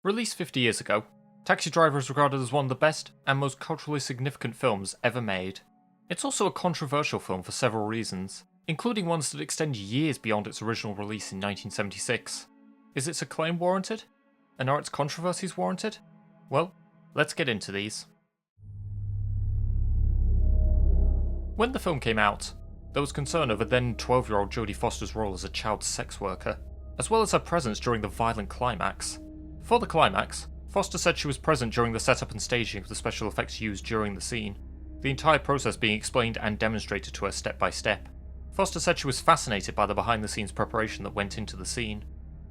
Released 50 years ago, Taxi Driver is regarded as one of the best and most culturally significant films ever made. It's also a controversial film for several reasons, including ones that extend years beyond its original release in 1976. Is its acclaim warranted? And are its controversies warranted? Well, let's get into these. When the film came out, there was concern over then 12-year-old Jodie Foster's role as a child sex worker, as well as her presence during the violent climax. For the climax, Foster said she was present during the setup and staging of the special effects used during the scene, the entire process being explained and demonstrated to her step by step. Foster said she was fascinated by the behind-the-scenes preparation that went into the scene.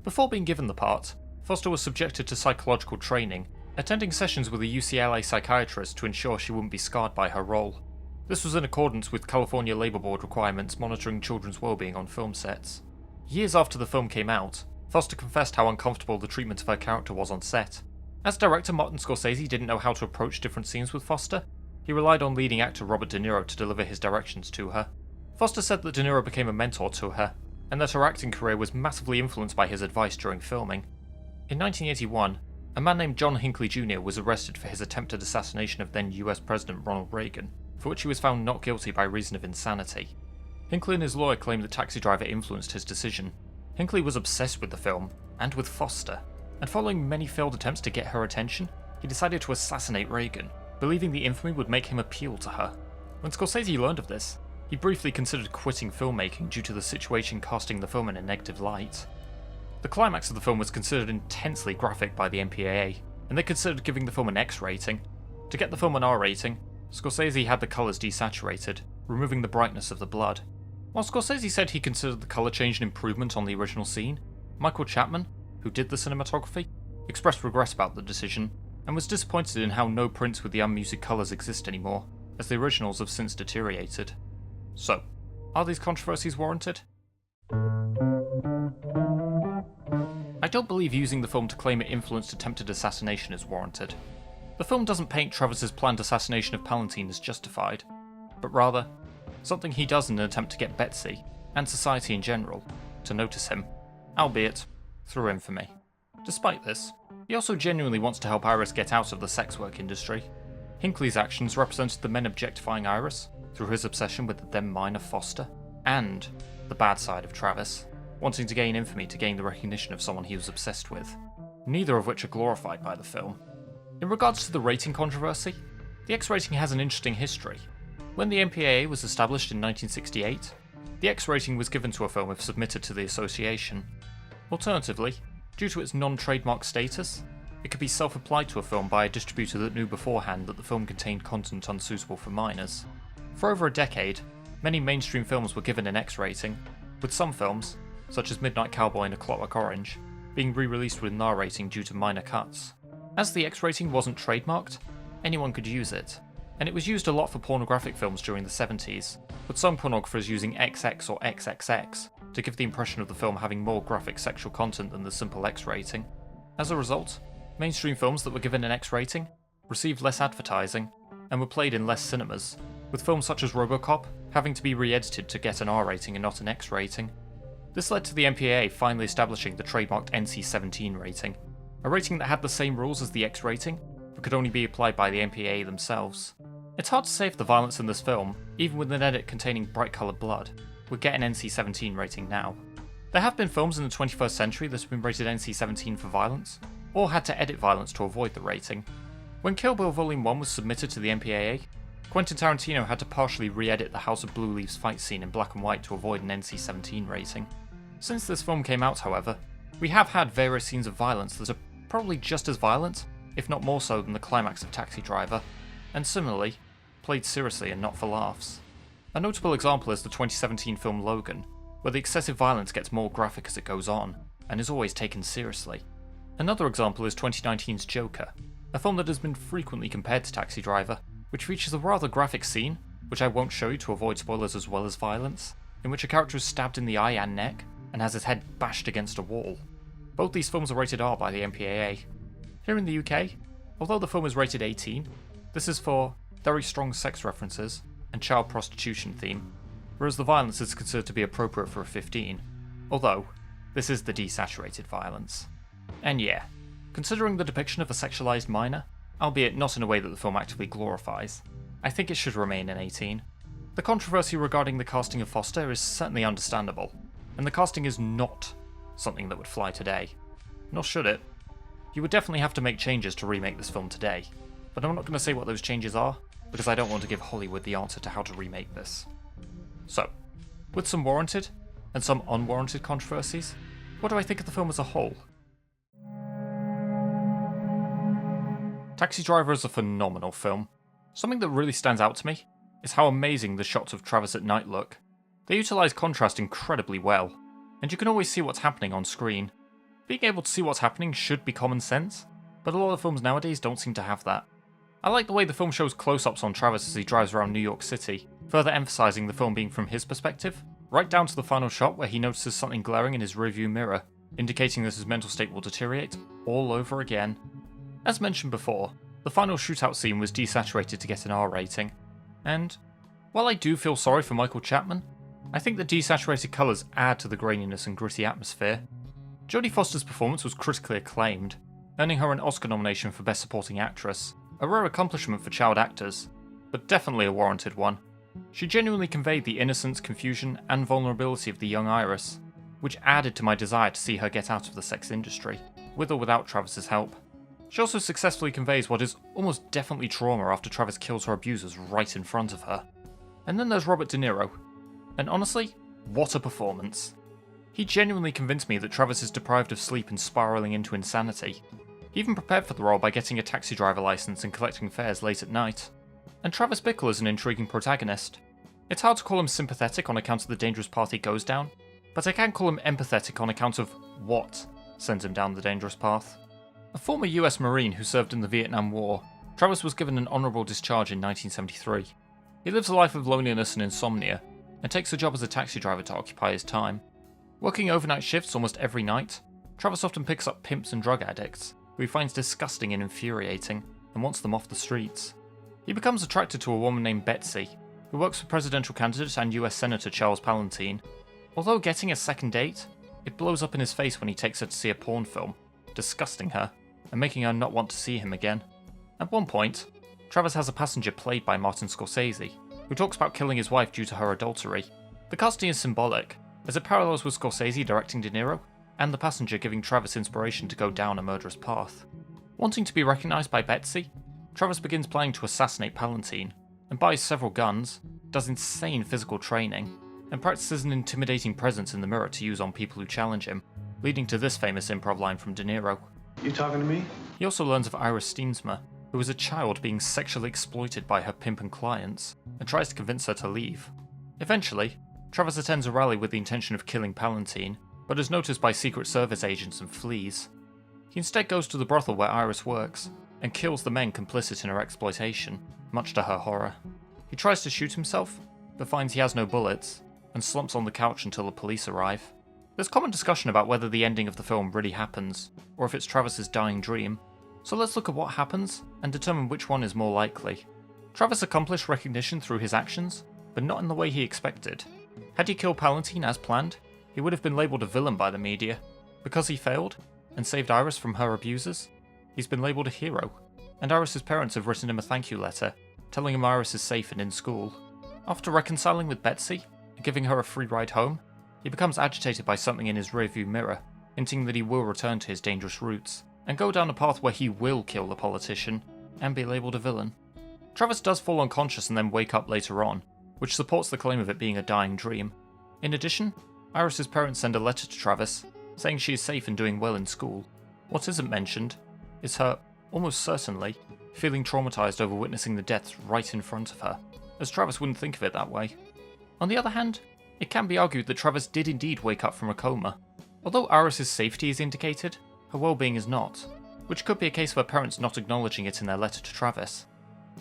Before being given the part, Foster was subjected to psychological training, attending sessions with a UCLA psychiatrist to ensure she wouldn't be scarred by her role. This was in accordance with California Labor Board requirements monitoring children's well-being on film sets. Years after the film came out, Foster confessed how uncomfortable the treatment of her character was on set. As director Martin Scorsese didn't know how to approach different scenes with Foster, he relied on leading actor Robert De Niro to deliver his directions to her. Foster said that De Niro became a mentor to her, and that her acting career was massively influenced by his advice during filming. In 1981, a man named John Hinckley Jr. was arrested for his attempted assassination of then US President Ronald Reagan, for which he was found not guilty by reason of insanity. Hinckley and his lawyer claimed that Taxi Driver influenced his decision. Hinckley was obsessed with the film, and with Foster, and following many failed attempts to get her attention, he decided to assassinate Reagan, believing the infamy would make him appeal to her. When Scorsese learned of this, he briefly considered quitting filmmaking due to the situation casting the film in a negative light. The climax of the film was considered intensely graphic by the MPAA, and they considered giving the film an X rating. To get the film an R rating, Scorsese had the colours desaturated, removing the brightness of the blood. While Scorsese said he considered the colour change an improvement on the original scene, Michael Chapman, who did the cinematography, expressed regret about the decision, and was disappointed in how no prints with the unmuted colours exist anymore, as the originals have since deteriorated. So, are these controversies warranted? I don't believe using the film to claim it influenced attempted assassination is warranted. The film doesn't paint Travis's planned assassination of Palantine as justified, but rather, something he does in an attempt to get Betsy, and society in general, to notice him, albeit through infamy. Despite this, he also genuinely wants to help Iris get out of the sex work industry. Hinckley's actions represented the men objectifying Iris, through his obsession with the then minor Foster, and the bad side of Travis, wanting to gain infamy to gain the recognition of someone he was obsessed with, neither of which are glorified by the film. In regards to the rating controversy, the X rating has an interesting history. When the MPAA was established in 1968, the X rating was given to a film if submitted to the association. Alternatively, due to its non-trademark status, it could be self-applied to a film by a distributor that knew beforehand that the film contained content unsuitable for minors. For over a decade, many mainstream films were given an X rating, with some films, such as Midnight Cowboy and A Clockwork Orange, being re-released with an R rating due to minor cuts. As the X rating wasn't trademarked, anyone could use it, and it was used a lot for pornographic films during the 70s, with some pornographers using XX or XXX to give the impression of the film having more graphic sexual content than the simple X rating. As a result, mainstream films that were given an X rating received less advertising and were played in less cinemas, with films such as RoboCop having to be re-edited to get an R rating and not an X rating. This led to the MPAA finally establishing the trademarked NC-17 rating, a rating that had the same rules as the X rating, but could only be applied by the MPAA themselves. It's hard to say if the violence in this film, even with an edit containing bright coloured blood, would get an NC-17 rating now. There have been films in the 21st century that have been rated NC-17 for violence, or had to edit violence to avoid the rating. When Kill Bill Volume 1 was submitted to the MPAA, Quentin Tarantino had to partially re-edit the House of Blue Leaves fight scene in black and white to avoid an NC-17 rating. Since this film came out, however, we have had various scenes of violence that are probably just as violent, if not more so than the climax of Taxi Driver, and similarly, played seriously and not for laughs. A notable example is the 2017 film Logan, where the excessive violence gets more graphic as it goes on, and is always taken seriously. Another example is 2019's Joker, a film that has been frequently compared to Taxi Driver, which features a rather graphic scene, which I won't show you to avoid spoilers as well as violence, in which a character is stabbed in the eye and neck, and has his head bashed against a wall. Both these films are rated R by the MPAA. Here in the UK, although the film is rated 18, this is for very strong sex references and child prostitution theme, whereas the violence is considered to be appropriate for a 15, although this is the desaturated violence. And yeah, Considering the depiction of a sexualized minor, albeit not in a way that the film actively glorifies, I think it should remain an 18. The controversy regarding the casting of Foster is certainly understandable, and the casting is not something that would fly today. Nor should it. You would definitely have to make changes to remake this film today, but I'm not going to say what those changes are, because I don't want to give Hollywood the answer to how to remake this. So, with some warranted, and some unwarranted controversies, what do I think of the film as a whole? Taxi Driver is a phenomenal film. Something that really stands out to me is how amazing the shots of Travis at night look. They utilise contrast incredibly well, and you can always see what's happening on screen. Being able to see what's happening should be common sense, but a lot of films nowadays don't seem to have that. I like the way the film shows close-ups on Travis as he drives around New York City, further emphasising the film being from his perspective, right down to the final shot where he notices something glaring in his rearview mirror, indicating that his mental state will deteriorate all over again. As mentioned before, the final shootout scene was desaturated to get an R rating, and while I do feel sorry for Michael Chapman, I think the desaturated colours add to the graininess and gritty atmosphere. Jodie Foster's performance was critically acclaimed, earning her an Oscar nomination for Best Supporting Actress, a rare accomplishment for child actors, but definitely a warranted one. She genuinely conveyed the innocence, confusion, and vulnerability of the young Iris, which added to my desire to see her get out of the sex industry, with or without Travis's help. She also successfully conveys what is almost definitely trauma after Travis kills her abusers right in front of her. And then there's Robert De Niro, and honestly, what a performance. He genuinely convinced me that Travis is deprived of sleep and spiralling into insanity. He even prepared for the role by getting a taxi driver license and collecting fares late at night. And Travis Bickle is an intriguing protagonist. It's hard to call him sympathetic on account of the dangerous path he goes down, but I can call him empathetic on account of what sends him down the dangerous path. A former US Marine who served in the Vietnam War, Travis was given an honourable discharge in 1973. He lives a life of loneliness and insomnia, and takes a job as a taxi driver to occupy his time. Working overnight shifts almost every night, Travis often picks up pimps and drug addicts, who he finds disgusting and infuriating, and wants them off the streets. He becomes attracted to a woman named Betsy, who works for presidential candidate and US Senator Charles Palantine. Although getting a second date, it blows up in his face when he takes her to see a porn film, disgusting her, and making her not want to see him again. At one point, Travis has a passenger played by Martin Scorsese, who talks about killing his wife due to her adultery. The casting is symbolic, as it parallels with Scorsese directing De Niro, and the passenger giving Travis inspiration to go down a murderous path. Wanting to be recognised by Betsy, Travis begins planning to assassinate Palantine, and buys several guns, does insane physical training, and practices an intimidating presence in the mirror to use on people who challenge him, leading to this famous improv line from De Niro. You talking to me? He also learns of Iris Steensma, who was a child being sexually exploited by her pimp and clients, and tries to convince her to leave. Eventually, Travis attends a rally with the intention of killing Palantine, but is noticed by Secret Service agents and flees. He instead goes to the brothel where Iris works, and kills the men complicit in her exploitation, much to her horror. He tries to shoot himself, but finds he has no bullets, and slumps on the couch until the police arrive. There's common discussion about whether the ending of the film really happens, or if it's Travis's dying dream, so let's look at what happens, and determine which one is more likely. Travis accomplished recognition through his actions, but not in the way he expected. Had he killed Palantine as planned, he would have been labelled a villain by the media. Because he failed, and saved Iris from her abusers, he's been labelled a hero, and Iris's parents have written him a thank you letter, telling him Iris is safe and in school. After reconciling with Betsy, and giving her a free ride home, he becomes agitated by something in his rearview mirror, hinting that he will return to his dangerous roots, and go down a path where he will kill the politician, and be labelled a villain. Travis does fall unconscious and then wake up later on, which supports the claim of it being a dying dream. In addition, Iris's parents send a letter to Travis, saying she is safe and doing well in school. What isn't mentioned is her, almost certainly, feeling traumatised over witnessing the deaths right in front of her, as Travis wouldn't think of it that way. On the other hand, it can be argued that Travis did indeed wake up from a coma. Although Iris's safety is indicated, her well-being is not, which could be a case of her parents not acknowledging it in their letter to Travis.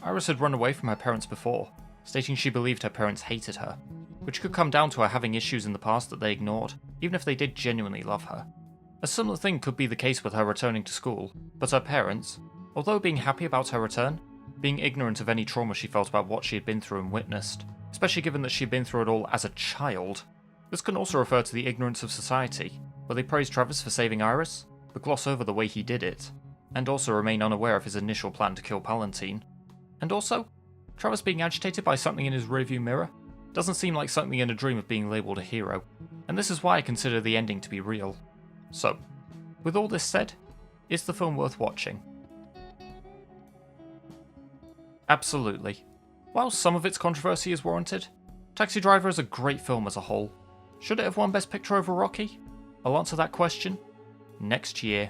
Iris had run away from her parents before, stating she believed her parents hated her, which could come down to her having issues in the past that they ignored, even if they did genuinely love her. A similar thing could be the case with her returning to school, but her parents, although being happy about her return, being ignorant of any trauma she felt about what she had been through and witnessed, especially given that she had been through it all as a child. This can also refer to the ignorance of society, where they praise Travis for saving Iris, but gloss over the way he did it, and also remain unaware of his initial plan to kill Palantine. And also, Travis being agitated by something in his rearview mirror doesn't seem like something in a dream of being labelled a hero, and this is why I consider the ending to be real. So, with all this said, is the film worth watching? Absolutely. While some of its controversy is warranted, Taxi Driver is a great film as a whole. Should it have won Best Picture over Rocky? I'll answer that question next year.